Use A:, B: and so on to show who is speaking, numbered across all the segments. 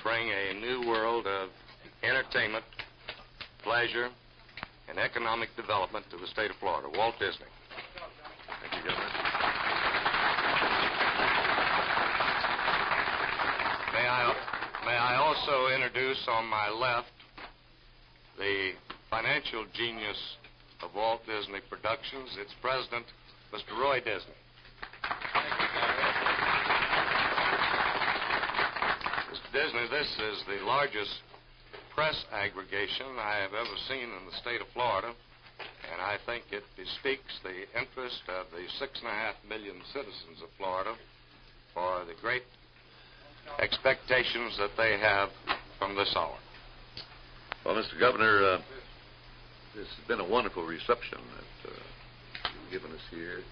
A: bring a new world of entertainment, pleasure, and economic development to the state of Florida. Walt Disney.
B: Thank you, Governor.
A: May I also introduce on my left the financial genius of Walt Disney Productions, its president, Mr. Roy Disney. Mr. Disney, this is the largest press aggregation I have ever seen in the state of Florida, and I think it bespeaks the interest of the 6.5 million citizens of Florida for the great expectations that they have from this hour.
B: Well, Mr. Governor, this has been a wonderful reception that you've given us here.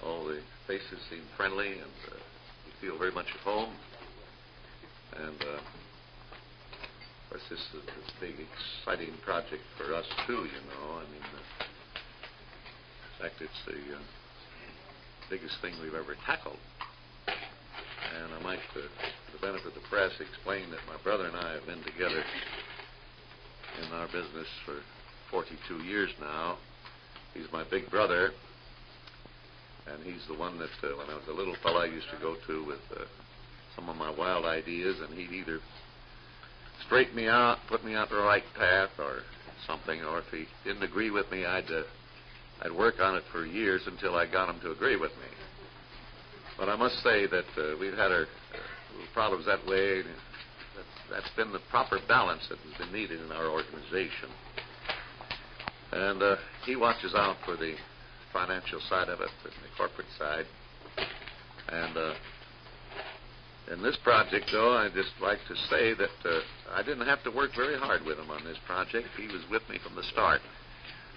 B: All the faces seem friendly, and we feel very much at home. And, of course, this is this big, exciting project for us, too, you know. I mean, in fact, it's the biggest thing we've ever tackled. And I might, for the benefit of the press, explain that my brother and I have been together in our business for 42 years now. He's my big brother, and he's the one that, when I was a little fella, I used to go to with some of my wild ideas, and he'd either straighten me out, put me on the right path or something, or if he didn't agree with me, I'd work on it for years until I got him to agree with me. But I must say that we've had our problems that way. That's been the proper balance that has been needed in our organization. And he watches out for the financial side of it and the corporate side. And in this project, though, I'd just like to say that I didn't have to work very hard with him on this project. He was with me from the start.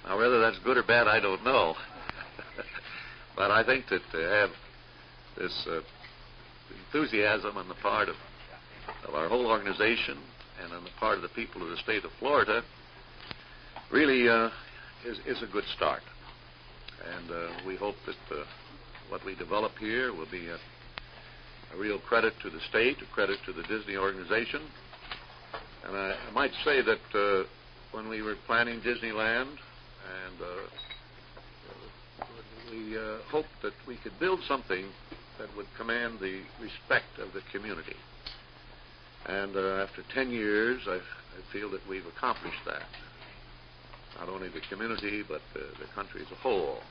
B: Now, whether that's good or bad, I don't know. But I think that to have this enthusiasm on the part of our whole organization and on the part of the people of the state of Florida really is a good start. And we hope that what we develop here will be a real credit to the state, a credit to the Disney organization. And I might say that when we were planning Disneyland, and we hoped that we could build something that would command the respect of the community. And after 10 years, I feel that we've accomplished that. Not only the community, but the country as a whole.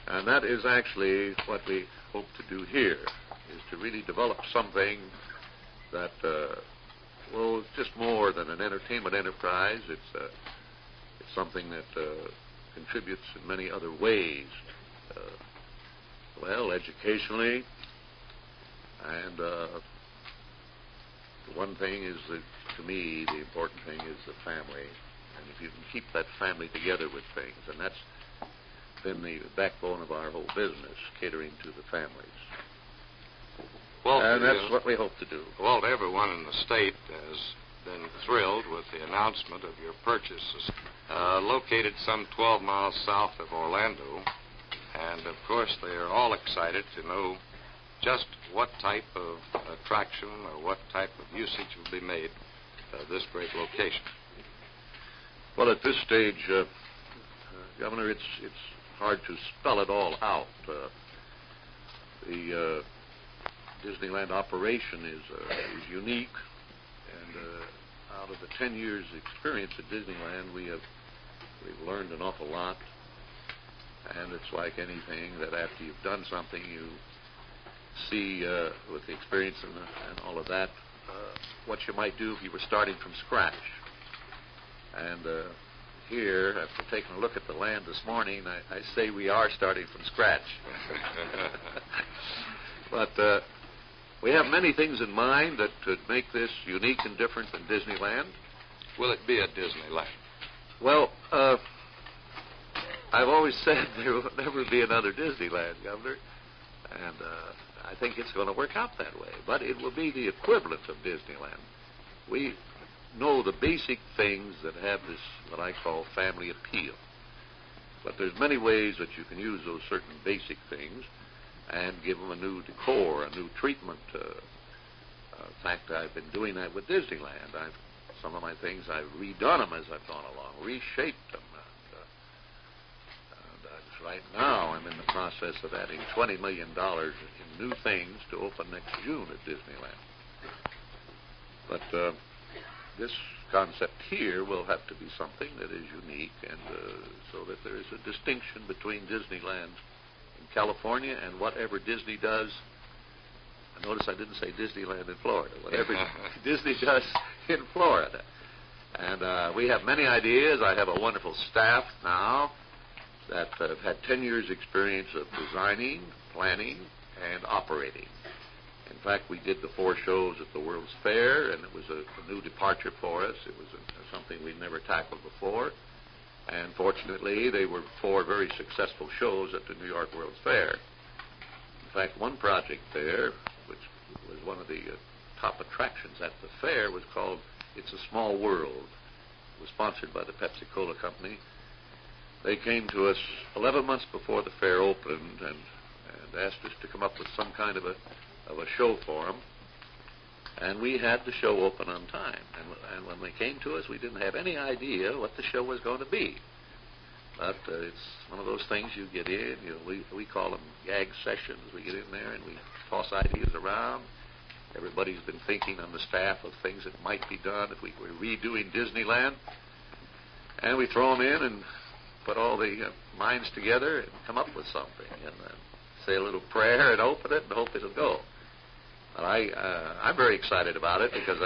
B: And that is actually what we hope to do here, is to really develop something that, well, it's just more than an entertainment enterprise. It's something that contributes in many other ways. Well, educationally, and the one thing is that, to me, the important thing is the family. And if you can keep that family together with things, and that's been the backbone of our whole business, catering to the families.
A: Walt,
B: and that's what we hope to do.
A: Walt, everyone in the state has been thrilled with the announcement of your purchases. Located some 12 miles south of Orlando, and of course they are all excited to know just what type of attraction or what type of usage will be made of this great location.
B: Well, at this stage, Governor, it's hard to spell it all out. The Disneyland operation is unique, and out of the 10 years' experience at Disneyland, we've learned an awful lot. And it's like anything that after you've done something, you see with the experience and all of that what you might do if you were starting from scratch. And here, after taking a look at the land this morning, I say we are starting from scratch. But we have many things in mind that could make this unique and different than Disneyland.
A: Will it be a Disneyland?
B: Well, I've always said there will never be another Disneyland, Governor, and I think it's going to work out that way. But it will be the equivalent of Disneyland. We know the basic things that have this, what I call, family appeal. But there's many ways that you can use those certain basic things and give them a new decor, a new treatment, In fact, I've been doing that with Disneyland. Some of my things, I've redone them as I've gone along, reshaped them. Right now, I'm in the process of adding $20 million in new things to open next June at Disneyland. But this concept here will have to be something that is unique, and so that there is a distinction between Disneyland in California and whatever Disney does. Notice I didn't say Disneyland in Florida. Whatever Disney does in Florida. And we have many ideas. I have a wonderful staff now that have had 10 years' experience of designing, planning, and operating. In fact, we did the 4 shows at the World's Fair, and it was a new departure for us. It was something we'd never tackled before. And fortunately, they were 4 very successful shows at the New York World's Fair. In fact, one project there, which was one of the top attractions at the fair, was called It's a Small World. It was sponsored by the Pepsi-Cola Company. They came to us 11 months before the fair opened and asked us to come up with some kind of a show for them. And we had the show open on time. And when they came to us, we didn't have any idea what the show was going to be. But it's one of those things you get in. We call them Gag Sessions. We get in there and we toss ideas around. Everybody's been thinking on the staff of things that might be done if we were redoing Disneyland. And we throw them in and put all the minds together and come up with something, and say a little prayer and open it and hope it'll go. But I'm very excited about it because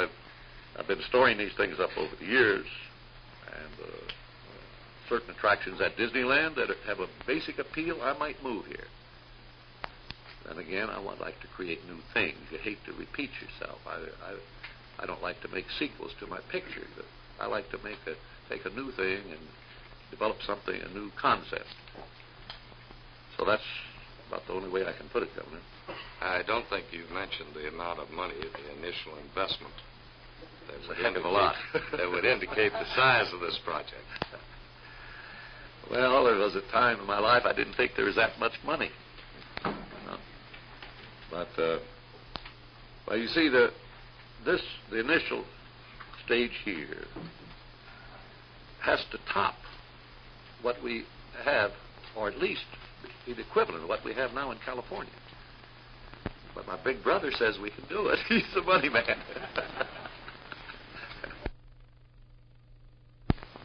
B: I've been storing these things up over the years, and certain attractions at Disneyland that have a basic appeal, I might move here. And again, I would like to create new things. You hate to repeat yourself. I don't like to make sequels to my pictures. I like to take a new thing and develop something, a new concept. So that's about the only way I can put it, Governor.
A: I don't think you've mentioned the amount of money, the initial investment.
B: It's a heck of a lot.
A: That would indicate the size of this project.
B: Well, there was a time in my life I didn't think there was that much money. But, well, you see, the initial stage here has to top what we have, or at least be the equivalent of what we have now in California. But my big brother says we can do it. He's the money man.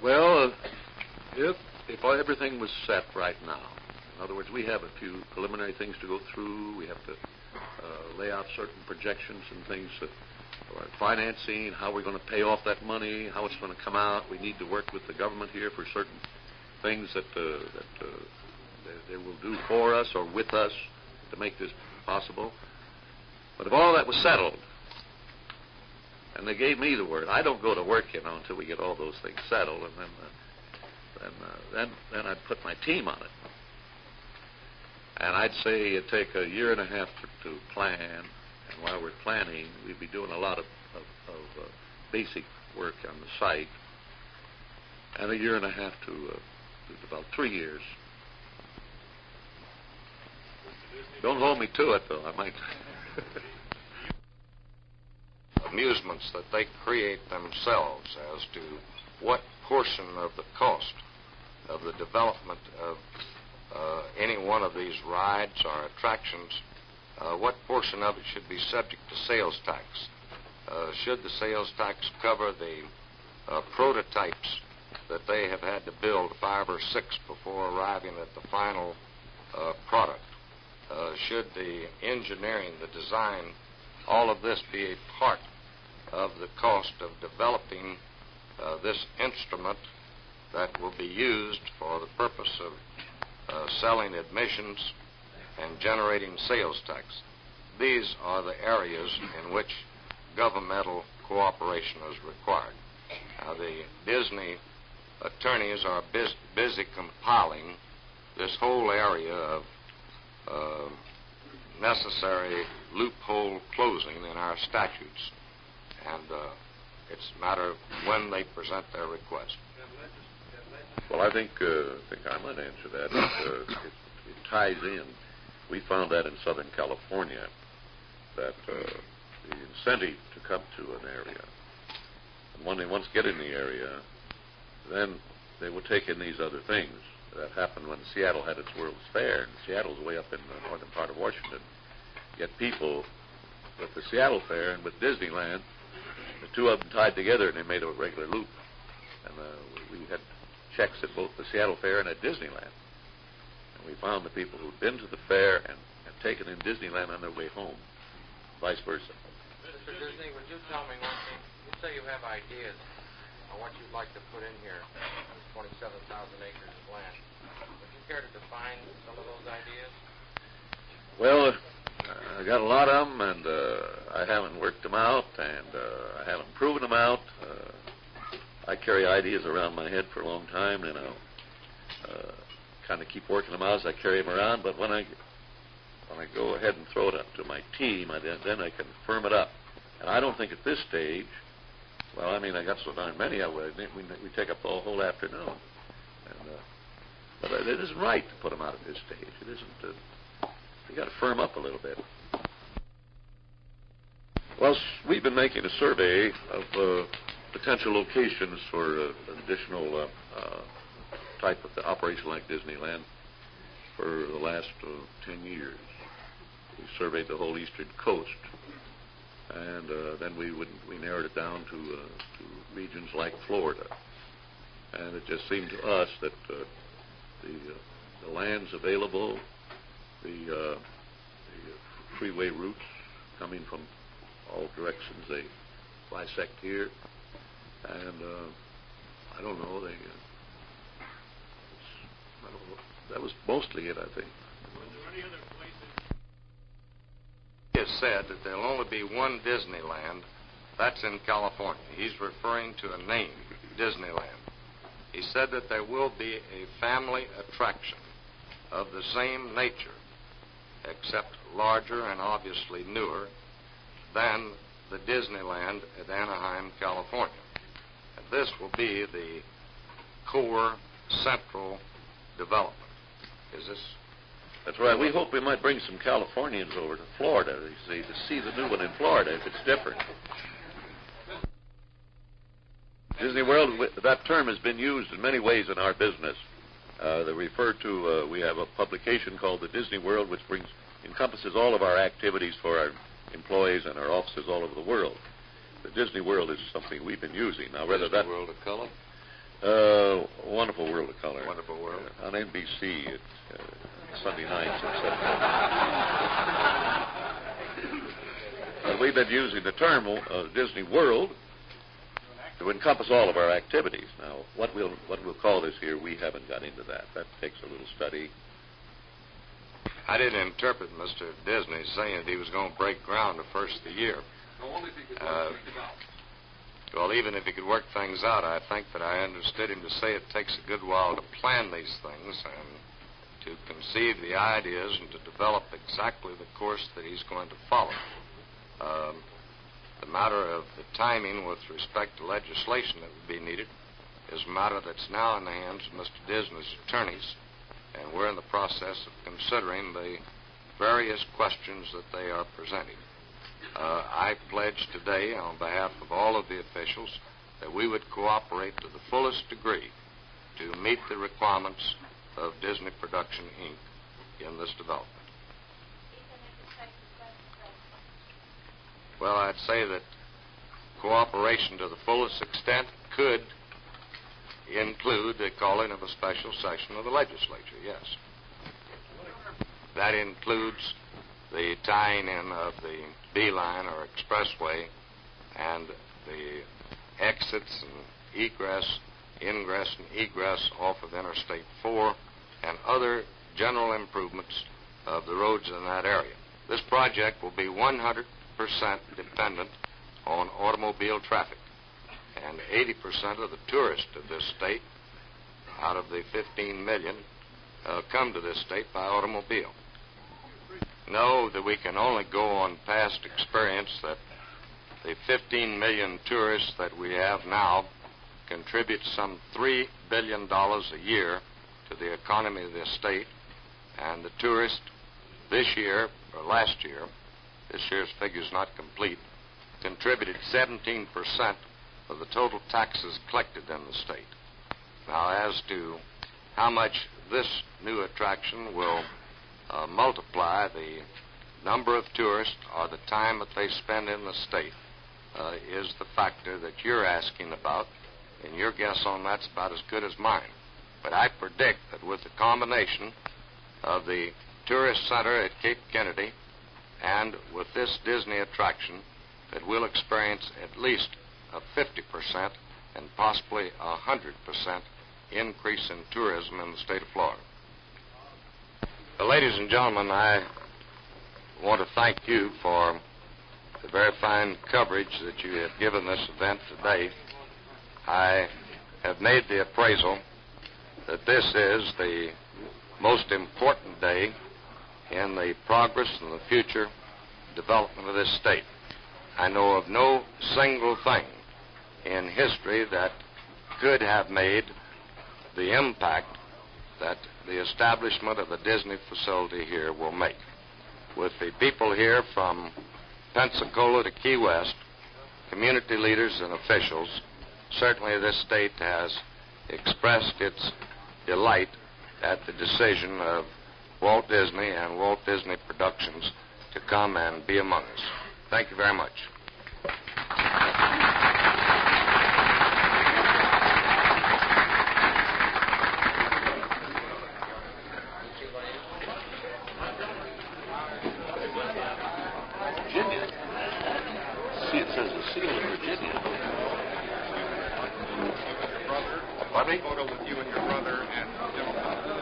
B: Well, if everything was set right now, in other words, we have a few preliminary things to go through. We have to lay out certain projections and things that are financing, how we're going to pay off that money, how it's going to come out. We need to work with the government here for certain things that they will do for us or with us to make this possible. But if all that was settled, and they gave me the word, I don't go to work, until we get all those things settled, and then I'd put my team on it. And I'd say it'd take a year and a half to plan, and while we're planning, we'd be doing a lot of basic work on the site, and a year and a half to about 3 years. Don't hold me to it, though. I might.
A: Amusements that they create themselves as to what portion of the cost of the development of any one of these rides or attractions, what portion of it should be subject to sales tax? Should the sales tax cover the prototypes that they have had to build 5 or 6 before arriving at the final product? Should the engineering, the design, all of this be a part of the cost of developing this instrument that will be used for the purpose of selling admissions and generating sales tax? These are the areas in which governmental cooperation is required. Now, the Disney attorneys are busy compiling this whole area of necessary loophole closing in our statutes, and it's a matter of when they present their request.
B: Well, I think I might answer that. It ties in. We found that in Southern California, that the incentive to come to an area. And when they once get in the area, then they will take in these other things. That happened when Seattle had its World's Fair, and Seattle's way up in the northern part of Washington. Yet people, with the Seattle Fair and with Disneyland, the two of them tied together and they made a regular loop. And we had checks at both the Seattle Fair and at Disneyland. And we found the people who'd been to the fair and had taken in Disneyland on their way home, vice versa.
A: Mr. Disney, would you tell me one thing? You say you have ideas on what you'd like to put in here, this 27,000 acres of land. Would you care to define some of those ideas?
B: Well, I got a lot of them, and I haven't worked them out, and I haven't proven them out. I carry ideas around my head for a long time, and I'll kind of keep working them out as I carry them around. But when I go ahead and throw it up to my team, then I can firm it up. And I don't think at this stage, well, I mean, I got so darn many, we take up the whole afternoon. And, but it isn't right to put them out at this stage. It isn't. You got to firm up a little bit. Well, we've been making a survey of potential locations for an additional type of the operation like Disneyland for the last 10 years. We surveyed the whole eastern coast, and then we narrowed it down to regions like Florida. And it just seemed to us that the lands available, the freeway routes coming from all directions, they bisect here, and I don't know, that was mostly it, I think.
A: He has said that there'll only be one Disneyland. That's in California. He's referring to a name, Disneyland. He said that there will be a family attraction of the same nature, except larger and obviously newer, than the Disneyland at Anaheim, California. And this will be the core central development. Is this?
B: That's right. We hope we might bring some Californians over to Florida, to see the new one in Florida, if it's different. Disney World, that term has been used in many ways in our business. They refer to, we have a publication called the Disney World, which encompasses all of our activities for our employees and our offices all over the world. The Disney World is something we've been using. Now, whether
A: Disney
B: that
A: World of Color?
B: Wonderful World of Color.
A: Wonderful World.
B: On NBC at Sunday nights, etc. We've been using the term Disney World to encompass all of our activities. Now, what we'll call this here, we haven't got into that. That takes a little study.
A: I didn't interpret Mr. Disney saying that he was going to break ground the first of the year. Well, even if he could work things out, I think that I understood him to say it takes a good while to plan these things and to conceive the ideas and to develop exactly the course that he's going to follow. The matter of the timing with respect to legislation that would be needed is a matter that's now in the hands of Mr. Disney's attorneys, and we're in the process of considering the various questions that they are presenting. I pledge today on behalf of all of the officials that we would cooperate to the fullest degree to meet the requirements of Disney Production, Inc. in this development. Well, I'd say that cooperation to the fullest extent could include the calling of a special session of the legislature, yes. That includes the tying in of the B line or expressway and the exits and ingress and egress off of Interstate 4 and other general improvements of the roads in that area. This project will be 100% dependent on automobile traffic, and 80% of the tourists of this state, out of the 15 million, come to this state by automobile. Know that we can only go on past experience that the 15 million tourists that we have now contribute some $3 billion a year to the economy of this state, and the tourist this year, or last year, this year's figure's not complete, contributed 17% of the total taxes collected in the state. Now, as to how much this new attraction will multiply the number of tourists or the time that they spend in the state is the factor that you're asking about, and your guess on that's about as good as mine. But I predict that with the combination of the tourist center at Cape Kennedy and with this Disney attraction, that we'll experience at least a 50% and possibly 100% increase in tourism in the state of Florida. Ladies and gentlemen, I want to thank you for the very fine coverage that you have given this event today. I have made the appraisal that this is the most important day in the progress and the future development of this state. I know of no single thing in history that could have made the impact that the establishment of a Disney facility here will make. With the people here from Pensacola to Key West, community leaders and officials, certainly this state has expressed its delight at the decision of Walt Disney and Walt Disney Productions to come and be among us. Thank you very much.
B: Virginia? See, it says the seal of Virginia.
C: Photo with you and your brother and